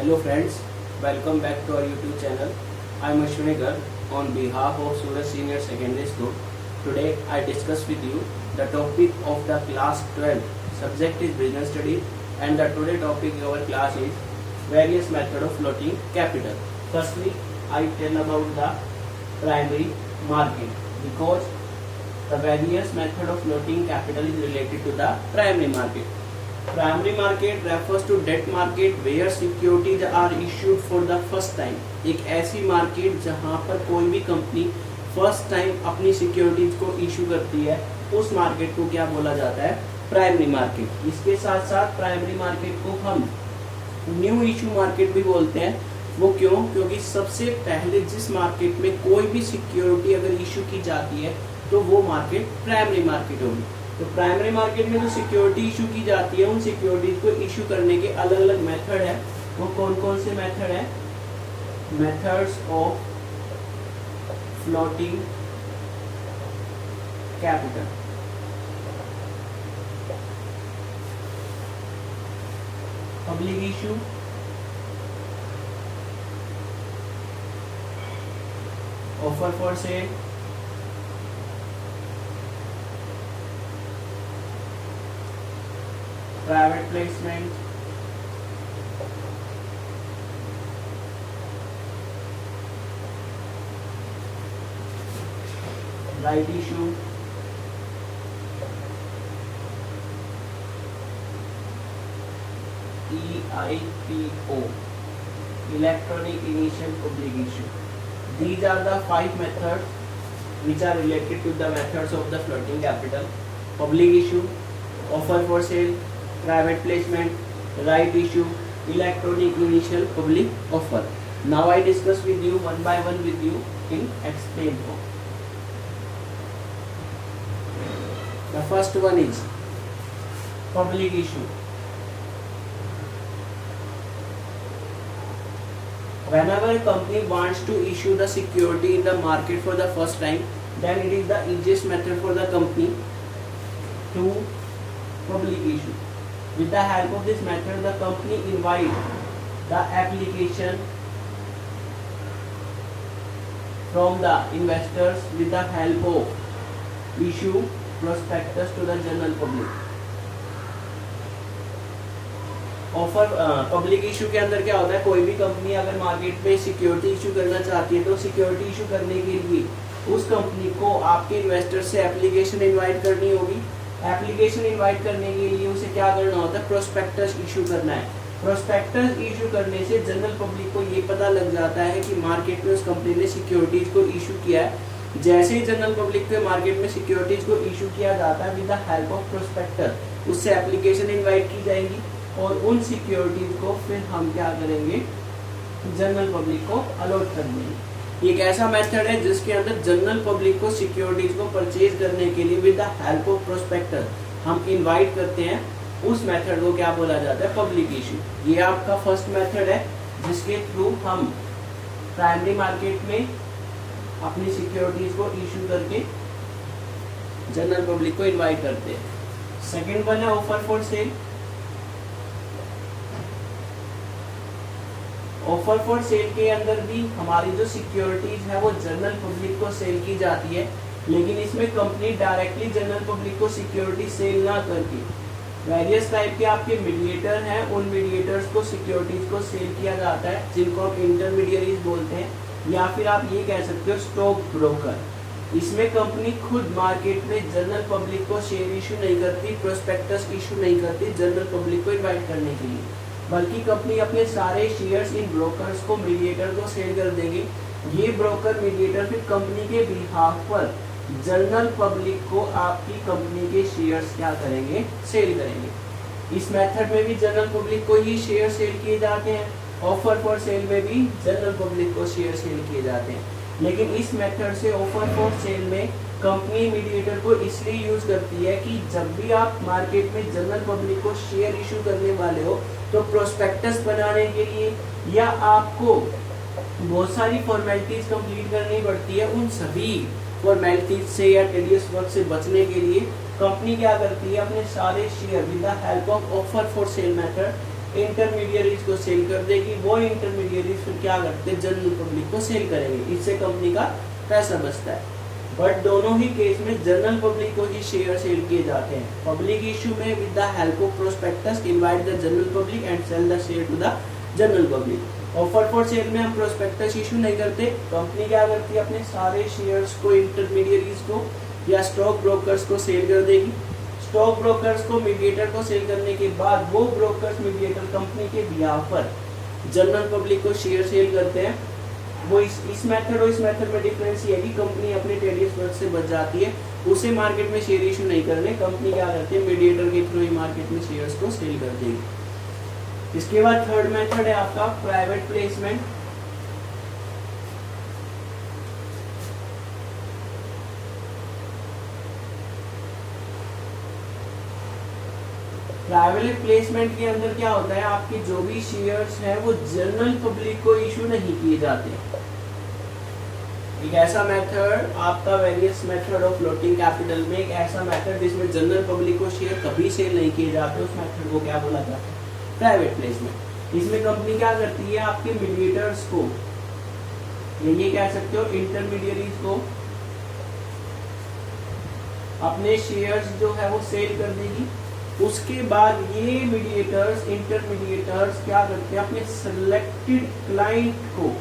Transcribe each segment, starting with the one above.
Hello friends, welcome back to our YouTube channel. I am Ashwini Garg on behalf of Suraj Senior Secondary School. Today I discuss with you the topic of the class 12. Subject is business studies and the today topic of our class is various method of floating capital. Firstly, I tell about the primary market because the various method of floating capital is related to the primary market. Primary market refers to that market where securities are issued for the first time. एक ऐसी market जहां पर कोई भी company first time अपनी securities को issue करती है, उस मार्केट को क्या बोला जाता है? Primary market. इसके साथ साथ प्राइमरी मार्केट को हम न्यू इशू मार्केट भी बोलते हैं। वो क्यों? क्योंकि सबसे पहले जिस मार्केट में कोई भी सिक्योरिटी अगर इशू की जाती है तो वो मार्केट प्राइमरी मार्केट होगी। तो प्राइमरी मार्केट में जो सिक्योरिटी इशू की जाती है, उन सिक्योरिटीज को इशू करने के अलग अलग मेथड है। वो कौन कौन से मेथड है? Methods of floating capital. Public issue, offer for sale, private placement, right issue, EIPO, electronic initial public issue. These are the 5 methods which are related to the methods of the floating capital: public issue, offer for sale, private placement, right issue, electronic initial public offer. Now I discuss with you one by one with you in explain form. The first one is public issue. Whenever a company wants to issue the security in the market for the first time, then it is the easiest method for the company to public issue. With the help of this method, the company invite the application from the investors with the help of issue prospectus to the general public. Offer public issue के अंदर क्या होता है? कोई भी company अगर market में security issue करना चाहती है तो सिक्योरिटी इशू करने के लिए उस कंपनी को आपके इन्वेस्टर से एप्लीकेशन इनवाइट करनी होगी। एप्लीकेशन इनवाइट करने के लिए उसे क्या करना होता है? प्रोस्पेक्टस इशू करना है। प्रोस्पेक्टस इशू करने से जनरल पब्लिक को ये पता लग जाता है कि मार्केट में उस कंपनी ने सिक्योरिटीज को इशू किया है। जैसे ही जनरल पब्लिक को मार्केट में सिक्योरिटीज को इशू किया जाता है with the help of prospectus, उससे एप्लीकेशन इनवाइट की जाएगी और उन सिक्योरिटीज को फिर हम क्या करेंगे? जनरल पब्लिक को अलॉट कर देंगे। एक ऐसा मेथड है जिसके अंदर जनरल पब्लिक को सिक्योरिटीज को परचेज करने के लिए with the help of prospectus हम इनवाइट करते हैं। उस मेथड को क्या बोला जाता है? Public issue. ये आपका फर्स्ट मेथड है जिसके थ्रू हम प्राइमरी मार्केट में अपनी सिक्योरिटीज को इशू करके जनरल पब्लिक को इनवाइट करते हैं। सेकेंड वन है offer for cell. Offer for cell के अंदर भी हमारी जो सिक्योरिटीज है वो जनरल पब्लिक को सेल की जाती है, लेकिन इसमें कंपनी डायरेक्टली जनरल पब्लिक को सिक्योरिटी सेल ना करके वेरियस टाइप के आपके मीडिएटर हैं, उन मीडिएटर्स को सिक्योरिटीज को सेल किया जाता है, जिनको आप इंटरमीडियरीज बोलते हैं, या फिर आप ये कह सकते हो स्टॉक ब्रोकर। इसमें कंपनी खुद मार्केट में जनरल पब्लिक को शेयर इशू नहीं करती, प्रोस्पेक्टस इशू नहीं करती जनरल पब्लिक को इन्वाइट करने के लिए, बल्कि कंपनी अपने सारे शेयर्स इन ब्रोकर्स को, मीडिएटर को सेल कर देगी। ये ब्रोकर मीडिएटर फिर कंपनी के बिहाफ पर जनरल पब्लिक को आपकी कंपनी के शेयर्स क्या करेंगे? सेल करेंगे। इस मेथड में भी जनरल पब्लिक को ही शेयर सेल किए जाते हैं, ऑफर फॉर सेल में भी जनरल पब्लिक को शेयर सेल किए जाते हैं। लेकिन इस मेथड से ऑफर फॉर सेल में कंपनी मीडिएटर को इसलिए यूज करती है कि जब भी आप मार्केट में जनरल पब्लिक को शेयर इशू करने वाले हो तो प्रोस्पेक्टस बनाने के लिए या आपको बहुत सारी फॉर्मेलिटीज कंप्लीट करनी पड़ती है, उन सभी फॉर्मेलिटीज से या टेडियस वर्क से बचने के लिए कंपनी क्या करती है? अपने सारे share with the help of offer for cell method intermediaries को सेल कर देगी, वो इंटरमीडियरीज फिर क्या करते हैं, जनरल पब्लिक को सेल करेंगे, इससे कंपनी का पैसा बचता है। बट दोनों ही केस में जनरल पब्लिक को ही शेयर सेल किए जाते हैं। पब्लिक इशू में with the help of prospectus invite the general public and sell the share to the general public. Offer for sale में हम प्रोस्पेक्टस इशू नहीं करते, कंपनी क्या करती है, अपने सारे शेयर्स को इंटरमीडियरीज को या स्टॉक ब्रोकर्स को सेल कर देगी। स्टॉक ब्रोकर्स को मीडिएटर को सेल करने के बाद वो ब्रोकर्स मीडिएटर कंपनी के बिहाफ पर जनरल पब्लिक को शेयर सेल करते हैं। वो इस मेथड और इस मेथड में डिफरेंस ये है कि कंपनी अपने टेरियस वर्क से बच जाती है, उसे मार्केट में शेयर इशू नहीं करने, कंपनी क्या करती है, मीडिएटर के थ्रू ही मार्केट में शेयर्स को सेल कर देगी। इसके बाद थर्ड मेथड है आपका प्राइवेट प्लेसमेंट। प्राइवेट प्लेसमेंट के अंदर क्या होता है, आपके जो भी शेयर्स हैं वो जनरल पब्लिक को इशू नहीं किए जाते। एक ऐसा मेथड आपका various method of floating capital में एक ऐसा मेथड जिसमें जनरल पब्लिक को शेयर कभी सेल नहीं किए जाते, उस मेथड को क्या बोला जाता है, प्राइवेट प्लेसमेंट। इसमें कंपनी क्या करती है, आपके मीडिएटर्स को, ये कह सकते हो इंटरमीडियरीज को, अपने शेयर्स जो है वो सेल कर देगी। उसके बाद ये मीडिएटर्स इंटरमीडिएटर्स क्या करते हैं, अपने सिलेक्टेड क्लाइंट को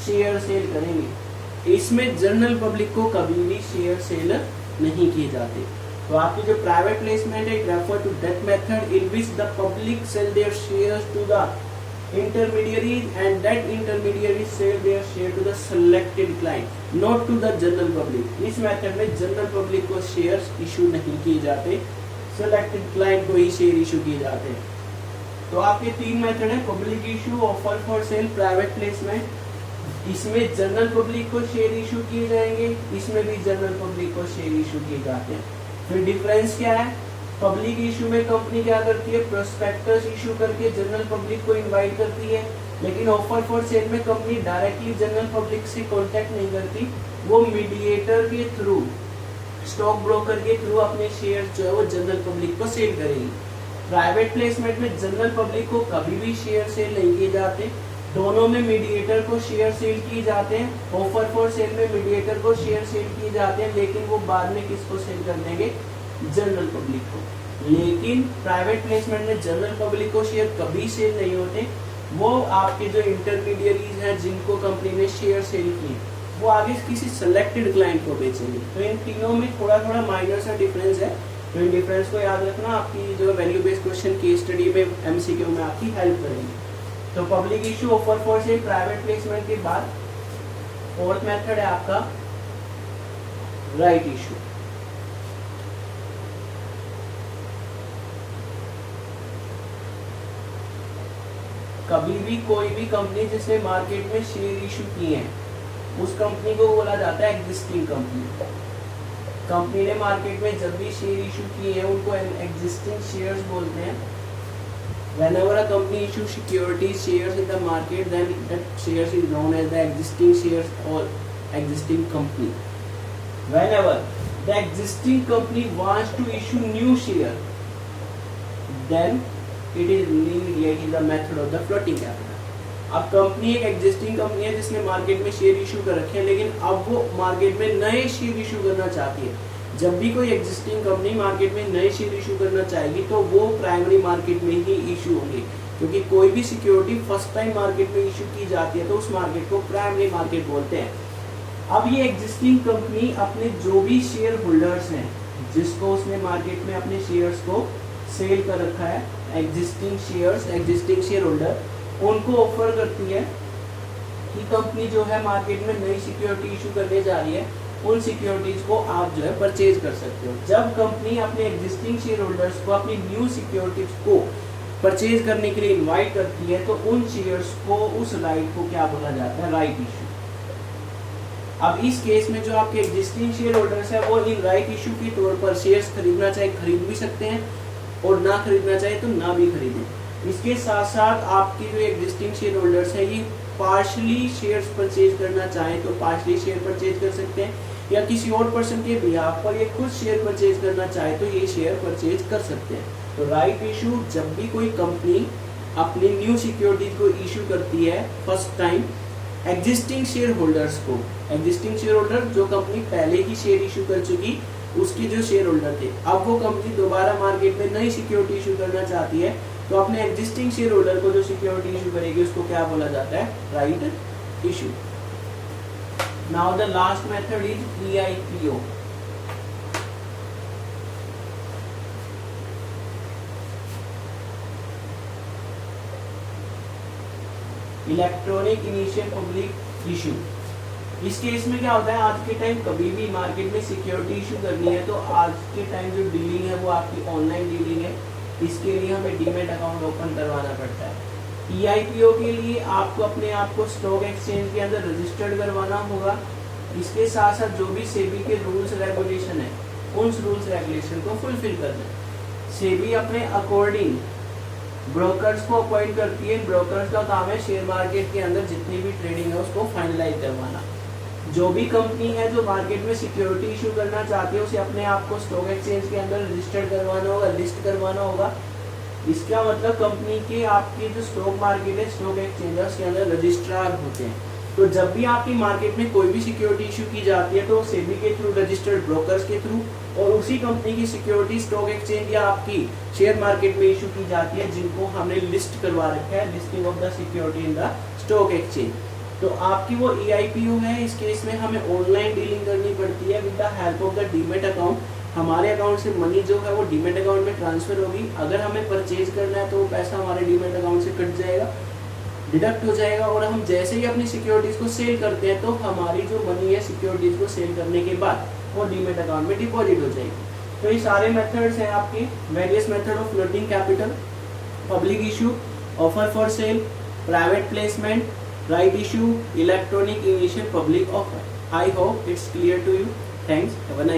शेयर सेल करेंगे। इसमें जनरल पब्लिक को कभी भी शेयर सेल नहीं किए जाते। तो आपकी जो प्राइवेट प्लेसमेंट है, refer to that method in which the public sell their shares to the intermediaries and that intermediaries sell their share to the selected client, not to the general public। इस method में general public को shares issue नहीं किए जाते, selected client को ही share issue किए जाते हैं। तो आपके तीन मेथड है, public issue, offer for sale, private placement. इसमें जनरल पब्लिक को शेयर इशू किए जाएंगे, इसमें भी जनरल पब्लिक को शेयर इशू किए जाते हैं। फिर डिफरेंस क्या है, पब्लिक इशू में कंपनी क्या करती है, प्रोस्पेक्टस इशू करके जनरल पब्लिक को इनवाइट करती है, लेकिन ऑफर फॉर सेल में कंपनी डायरेक्टली जनरल पब्लिक से कांटेक्ट नहीं करती, वो मीडिएटर के थ्रू, स्टॉक ब्रोकर के थ्रू अपने शेयर जो है वो जनरल पब्लिक को सेल करेगी। प्राइवेट प्लेसमेंट में जनरल पब्लिक को कभी भी शेयर सेल नहीं किए जाते, दोनों में मीडिएटर को शेयर सेल किए जाते हैं। ऑफर फॉर सेल में मीडिएटर को शेयर सेल किए जाते हैं, लेकिन वो बाद में किसको सेल कर देंगे, जनरल पब्लिक को। लेकिन प्राइवेट प्लेसमेंट में जनरल पब्लिक को शेयर कभी सेल नहीं होते, वो आपके जो इंटरमीडियरीज हैं जिनको कंपनी ने शेयर सेल किए वो आगे किसी सिलेक्टेड क्लाइंट को बेचेंगे। तो इन तीनों में थोड़ा थोड़ा माइनर सा डिफरेंस है, तो इन डिफरेंस को याद रखना, आपकी जो वैल्यू बेस्ड क्वेश्चन की स्टडी में एमसीक्यू में आपकी हेल्प करेंगे। तो public issue, offer for sale, private placement के बाद फोर्थ मेथड है आपका राइट इशू। कभी भी कोई भी कंपनी जिसने मार्केट में शेयर इशू किए हैं उस कंपनी को बोला जाता है एग्जिस्टिंग कंपनी। कंपनी ने मार्केट में जब भी शेयर इशू किए हैं उनको एग्जिस्टिंग शेयर्स बोलते हैं। Whenever a company issues securities shares in the market, then that shares is known as the existing shares or existing company. Whenever the existing company wants to issue new share, then it is the method of the floating capital. अब company एक existing company है जिसने market में share issue कर रखे हैं, लेकिन अब वो मार्केट में नए शेयर इशू करना चाहती है। जब भी कोई एग्जिस्टिंग कंपनी मार्केट में नए शेयर इशू करना चाहेगी तो वो प्राइमरी मार्केट में ही इशू होंगे, क्योंकि कोई भी सिक्योरिटी फर्स्ट टाइम मार्केट में इशू की जाती है तो उस मार्केट को प्राइमरी मार्केट बोलते हैं। अब ये एग्जिस्टिंग कंपनी अपने जो भी शेयर होल्डर्स हैं जिसको उसने मार्केट में अपने शेयर्स को सेल कर रखा है, एग्जिस्टिंग शेयर होल्डर, उनको ऑफर करती है कि कंपनी जो है मार्केट में नई सिक्योरिटी इशू करने जा रही है, उन सिक्योरिटीज को आप जो है परचेज कर सकते हो। जब कंपनी अपने एग्जिस्टिंग शेयर होल्डर्स को अपनी न्यू सिक्योरिटीज को परचेज करने के लिए इनवाइट करती है तो उन शेयर्स को, उस राइट को क्या बोला जाता है, राइट इशू। अब इस केस में जो आपके एग्जिस्टिंग शेयर होल्डर्स है वो इन राइट इशू के तौर पर शेयर्स खरीदना चाहे खरीद भी सकते हैं और ना खरीदना चाहे तो ना भी खरीदें। इसके साथ साथ आपकी जो एग्जिस्टिंग शेयर होल्डर्स है ये पार्शली शेयर्स परचेज करना चाहे तो पार्शली शेयर परचेज कर सकते हैं, या किसी और पर्सन के बिहाफ पर ये खुद शेयर परचेज करना चाहे तो ये शेयर परचेज कर सकते हैं। तो राइट इशू, जब भी कोई कंपनी अपनी न्यू सिक्योरिटीज को इशू करती है first time existing share holders को, एग्जिस्टिंग शेयर होल्डर जो कंपनी पहले ही शेयर इशू कर चुकी, उसके जो शेयर होल्डर थे, अब वो कंपनी दोबारा मार्केट में नई सिक्योरिटी इशू करना चाहती है, तो अपने एग्जिस्टिंग शेयर होल्डर को जो सिक्योरिटी इशू करेगी उसको क्या बोला जाता है, right issue. Now the last method is EIPO। Electronic initial public issue. इस केस में क्या होता है, आज के टाइम कभी भी मार्केट में सिक्योरिटी इशू करनी है तो आज के टाइम जो डीलिंग है वो आपकी ऑनलाइन डीलिंग है, इसके लिए हमें डीमेट अकाउंट ओपन करवाना पड़ता है। EIPO के लिए आपको अपने आप को स्टॉक एक्सचेंज के अंदर रजिस्टर्ड करवाना होगा। इसके साथ साथ जो भी सेबी के रूल्स रेगुलेशन है उन रूल्स रेगुलेशन को फुलफिल करना है। सेबी अपने अकॉर्डिंग ब्रोकर्स को अपॉइंट करती है। ब्रोकर्स का काम है शेयर मार्केट के अंदर जितनी भी ट्रेडिंग है उसको फाइनलाइज करवाना। जो भी कंपनी है जो मार्केट में सिक्योरिटी इशू करना चाहती है उसे अपने आप को स्टॉक एक्सचेंज के अंदर रजिस्टर्ड करवाना होगा, लिस्ट करवाना होगा। इसका मतलब कंपनी के आपकी जो स्टॉक मार्केट है, स्टॉक एक्सचेंजर्स के अंदर रजिस्ट्रार होते हैं। तो जब भी आपकी मार्केट में कोई भी सिक्योरिटी इशू की जाती है तो सेबी के थ्रू, रजिस्टर्ड ब्रोकर्स के थ्रू, और उसी कंपनी की सिक्योरिटी स्टॉक एक्सचेंज या आपकी शेयर मार्केट में इशू की जाती है, जिनको हमने लिस्ट करवा रखा है, listing of the security in the stock exchange. तो आपकी वो EIPO है। इस केस में हमें ऑनलाइन डीलिंग करनी पड़ती है with the help of the demat account. हमारे अकाउंट से मनी जो है वो डीमेट अकाउंट में ट्रांसफर होगी। अगर हमें परचेज करना है तो वो पैसा हमारे डीमेट अकाउंट से कट जाएगा, डिडक्ट हो जाएगा, और हम जैसे ही अपनी सिक्योरिटीज को सेल करते हैं तो हमारी जो मनी है सिक्योरिटीज को सेल करने के बाद वो डीमेट अकाउंट में डिपॉजिट हो जाएगी। तो ये सारे मेथड्स हैं आपके, various method of floating capital, public issue, offer for sale, private placement, right issue, electronic initial public offer. I hope it's clear to you. Thanks, have a nice